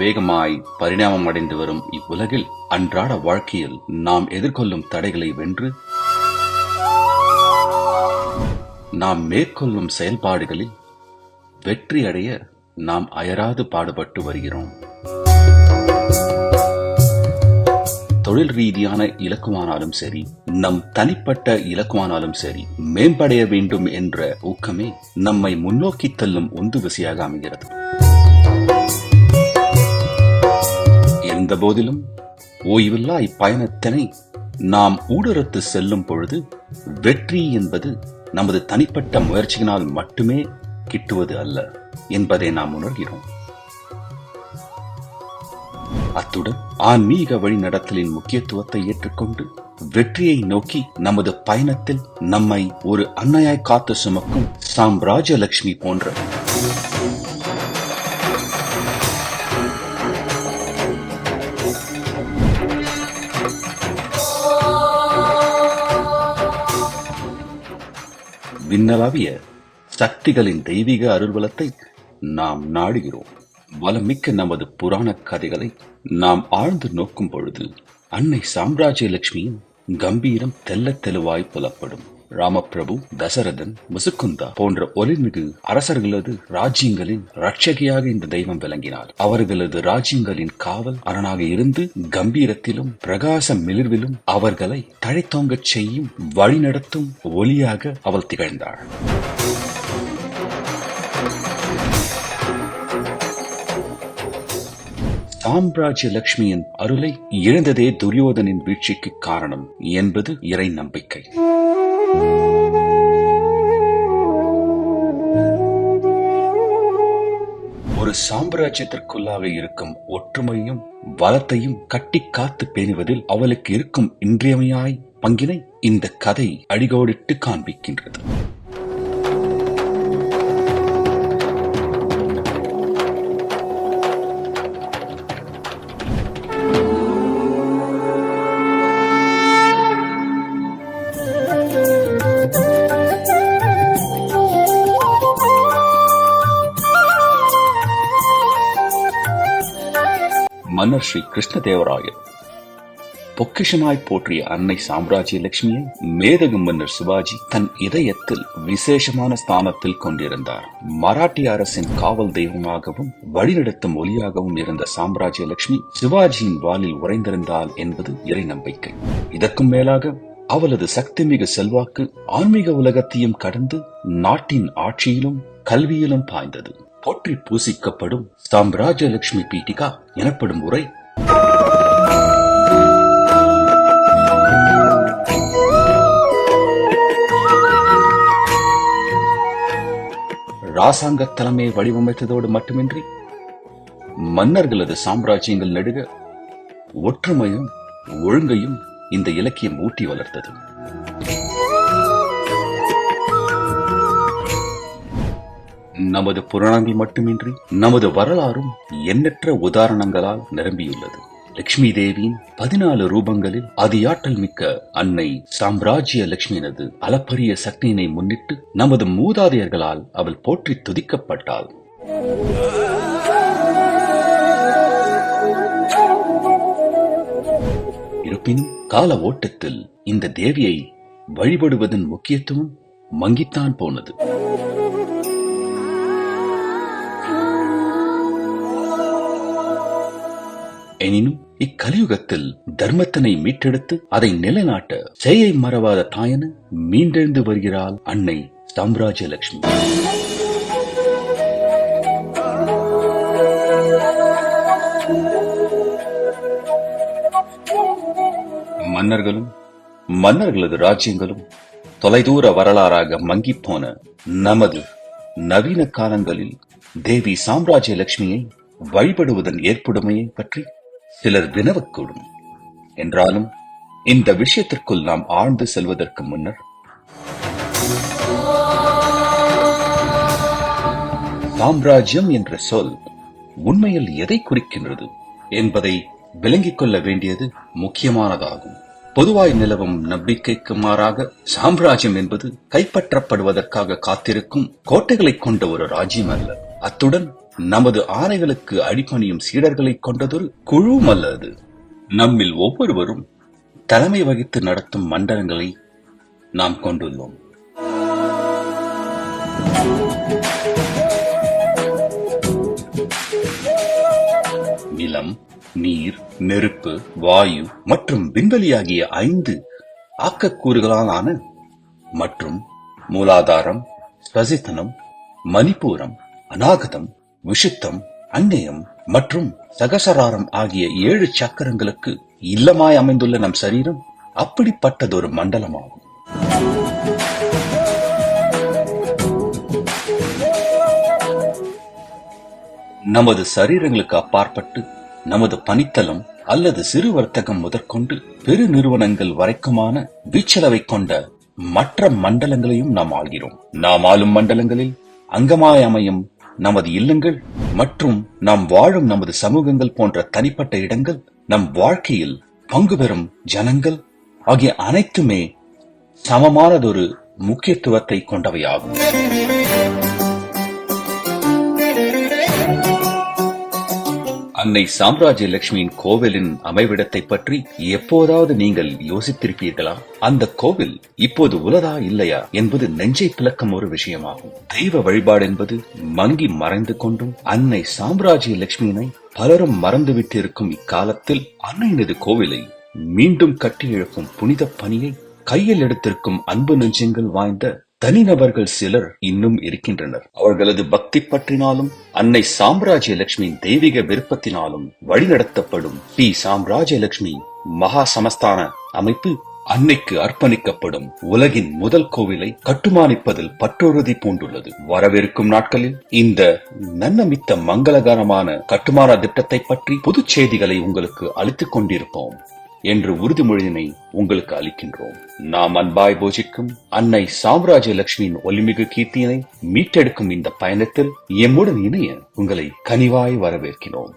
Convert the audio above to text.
வேகமாய் பரிணாமம் அடைந்து வரும் இவ்வுலகில் அன்றாட வாழ்க்கையில் நாம் எதிர்கொள்ளும் தடைகளை வென்று நாம் மேற்கொள்ளும் செயல்பாடுகளில் வெற்றி அடைய நாம் அயராது பாடுபட்டு வருகிறோம். தொழில் ரீதியான இலக்குவானாலும் சரி, நம் தனிப்பட்ட இலக்குவானாலும் சரி, மேம்படைய வேண்டும் என்ற ஊக்கமே நம்மை முன்னோக்கி தள்ளும் உந்து விசையாக அமைகிறது. இருந்த போதிலும் ஓய்வில்லா இப்பயணத்தினை நாம் ஊடுருத்து செல்லும் பொழுது வெற்றி என்பது நமது தனிப்பட்ட முயற்சியினால் மட்டுமே கிட்டுவது அல்ல என்பதை நாம் உணர்கிறோம். அத்துடன் ஆன்மீக வழிநடத்தலின் முக்கியத்துவத்தை ஏற்றுக்கொண்டு வெற்றியை நோக்கி நமது பயணத்தில் நம்மை ஒரு அன்னையாய் காத்து சுமக்கும் சாம்ராஜ்யலட்சுமி போன்ற விண்ணளாவிய சக்திகளின் தெய்வீக அருள்வளத்தை நாம் நாடுகிறோம். வளமிக்க நமது புராண கதைகளை நாம் ஆழ்ந்து நோக்கும் பொழுது அன்னை சாம்ராஜ்யலட்சுமியின் கம்பீரம் தெல்ல தெளிவாய் புலப்படும். ராமபிரபு, தசரதன், முசுக்குந்தா போன்ற ஒளிமிகு அரசர்களது ராஜ்யங்களின் ரட்சகியாக இந்த தெய்வம் விளங்கினார். அவர்களது ராஜ்யங்களின் காவல் அரணாக இருந்து கம்பீரத்திலும் பிரகாச மிளிர்விலும் அவர்களை தழைத்தோங்கச் செய்யும் வழிநடத்தும் ஒளியாக அவள் திகழ்ந்தாள். சாம்ராஜ்யலட்சுமியின் அருளை இழந்ததே துரியோதனின் வீழ்ச்சிக்கு காரணம் என்பது இறை நம்பிக்கை. ஒரு சாம்ராஜ்யத்திற்குள்ளாக இருக்கும் ஒற்றுமையும் வளத்தையும் கட்டி காத்து பேணுவதில் அவளுக்கு இருக்கும் இன்றியமையாய் பங்கினை இந்த கதை அடிகோடிட்டு காண்பிக்கின்றது. மன்னர் ஸ்ரீ கிருஷ்ணதேவராயர் பொக்கிஷமாய் போற்றிய அன்னை சாம்ராஜ்யலட்சுமியை மேதகு மன்னர் சிவாஜி தன் இதயத்தில் விசேஷமான ஸ்தானத்தில் கொண்டிருந்தார். மராட்டிய அரசின் காவல் தெய்வமாகவும் வழிநடத்தும் ஒளியாகவும் இருந்த சாம்ராஜ்யலட்சுமி சிவாஜியின் வாளில் உறைந்திருந்தாள் என்பது இறை நம்பிக்கை. இதற்கும் மேலாக அவளது சக்தி மிகு செல்வாக்கு ஆன்மீக உலகத்தையும் கடந்து நாட்டின் ஆட்சியிலும் கல்வியிலும் பாய்ந்தது. போற்றி பூசிக்கப்படும் சாம்ராஜ்யலட்சுமி பீட்டிகா எனப்படும் உரை ராசாங்க தலைமையை வடிவமைத்ததோடு மட்டுமின்றி மன்னர்களது சாம்ராஜ்யங்கள் நடுக ஒற்றுமையும் ஒழுங்கையும் இந்த இலக்கியம் ஊட்டி வளர்த்தது. நமது புராணங்கள் மட்டுமின்றி நமது வரலாறும் எண்ணற்ற உதாரணங்களால் நிரம்பியுள்ளது. லட்சுமி தேவியின் 14 ரூபங்களில் அதியாற்றல் மிக்க அன்னை சாம்ராஜ்யலட்சுமியினது அளப்பரிய சக்தியினை முன்னிட்டு நமது மூதாதையர்களால் அவள் போற்றி துதிக்கப்பட்டாள். இருப்பினும் கால ஓட்டத்தில் இந்த தேவியை வழிபடுவதன் முக்கியத்துவம் மங்கித்தான் போனது. எனினும் இக்கலியுகத்தில் தர்மத்தினை மீட்டெடுத்து அதை நிலைநாட்ட செய்யை மறவாத தாயன மீண்டெழுந்து வருகிறாள் அன்னை சாம்ராஜ்யலட்சுமி. மன்னர்களும் மன்னர்களது ராஜ்யங்களும் தொலைதூர வரலாறாக மங்கிப்போன நமது நவீன காலங்களில் தேவி சாம்ராஜ்யலட்சுமியை வழிபடுவதன் ஏற்புடைமையை பற்றி சிலர் வினவக்கூடும். என்றாலும் இந்த விஷயத்திற்குள் நாம் ஆழ்ந்து செல்வதற்கு முன்னர் சாம்ராஜ்யம் என்ற சொல் உண்மையில் எதை குறிக்கின்றது என்பதை விளங்கிக் கொள்ள வேண்டியது முக்கியமானதாகும். பொதுவாய் நிலவும் நம்பிக்கைக்கு மாறாக சாம்ராஜ்யம் என்பது கைப்பற்றப்படுவதற்காக காத்திருக்கும் கோட்டைகளை கொண்ட ஒரு ராஜ்யம் அல்ல. அத்துடன் நமது ஆணைகளுக்கு அடிபணியும் சீடர்களை கொண்டதொரு குழுவும் அல்ல அது. நம்மில் ஒவ்வொருவரும் தலைமை வகித்து நடத்தும் மண்டலங்களை நாம் கொண்டுள்ளோம். நிலம், நீர், நெருப்பு, வாயு மற்றும் விண்வெளி ஆகிய 5 ஆக்கக்கூறுகளாலான மற்றும் மூலாதாரம், ஸ்வசித்தனம், மணிப்பூரம், அநாகதம், விஷுத்தம், அந்நயம் மற்றும் சகசராரம் ஆகிய 7 சக்கரங்களுக்கு இல்லமாய் அமைந்துள்ள நம் சரீரம் அப்படிப்பட்டதொரு மண்டலமாகும். நமது சரீரங்களுக்கு அப்பாற்பட்டு நமது பணித்தளம் அல்லது சிறு வர்த்தகம் முதற்கொண்டு பெரு நிறுவனங்கள் வரைக்குமான வீச்சளவை கொண்ட மற்ற மண்டலங்களையும் நாம் ஆள்கிறோம். நாம் ஆளும் மண்டலங்களில் அங்கமாய் அமையும் நமது இல்லங்கள் மற்றும் நாம் வாழும் நமது சமூகங்கள் போன்ற தனிப்பட்ட இடங்கள், நம் வாழ்க்கையில் பங்கு பெறும் ஜனங்கள் ஆகிய அனைத்துமே சமமானதொரு முக்கியத்துவத்தை கொண்டவையாகும். அன்னை சாம்ராஜ்ய லட்சுமியின் கோவிலின் அமைவிடத்தை பற்றி எப்போதாவது நீங்கள் யோசித்திருப்பீர்களா? அந்த கோவில் இப்போது உள்ளதா இல்லையா என்பது நெஞ்சை பிளக்கும் ஒரு விஷயமாகும். தெய்வ வழிபாடு என்பது மங்கி மறைந்து கொண்டும் அன்னை சாம்ராஜ்ய லட்சுமியினை பலரும் மறந்துவிட்டு இருக்கும் இக்காலத்தில் அன்னையினது கோவிலை மீண்டும் கட்டி எழுப்பும் புனித பணியை கையில் எடுத்திருக்கும் அன்பு நெஞ்சங்கள் வாய்ந்த தனிநபர்கள் சிலர் இன்னும் இருக்கின்றனர். அவர்களது பக்தி பற்றினாலும் அன்னை சாம்ராஜ்ய லட்சுமியின் தெய்வீக விருப்பத்தினாலும் வழிநடத்தப்படும் ஸ்ரீ சாம்ராஜ்ய லட்சுமி மகா சமஸ்தான அமைப்பு அன்னைக்கு அர்ப்பணிக்கப்படும் உலகின் முதல் கோவிலை கட்டுமானிப்பதில் பற்றுறுதி பூண்டுள்ளது. வரவிருக்கும் நாட்களில் இந்த நன்னமித்த மங்களகரமான கட்டுமான திட்டத்தை பற்றி புது செய்திகளை உங்களுக்கு அளித்துக் கொண்டிருப்போம் என்று உறுதிமொழியினை உங்களுக்கு அளிக்கின்றோம். நாம் அன்பாய் பூஜிக்கும் அன்னை சாம்ராஜ்ய லட்சுமியின் ஒளிமிகு கீர்த்தியினை மீட்டெடுக்கும் இந்த பயணத்தில் எம்முடன் இணைய உங்களை கனிவாய் வரவேற்கிறோம்.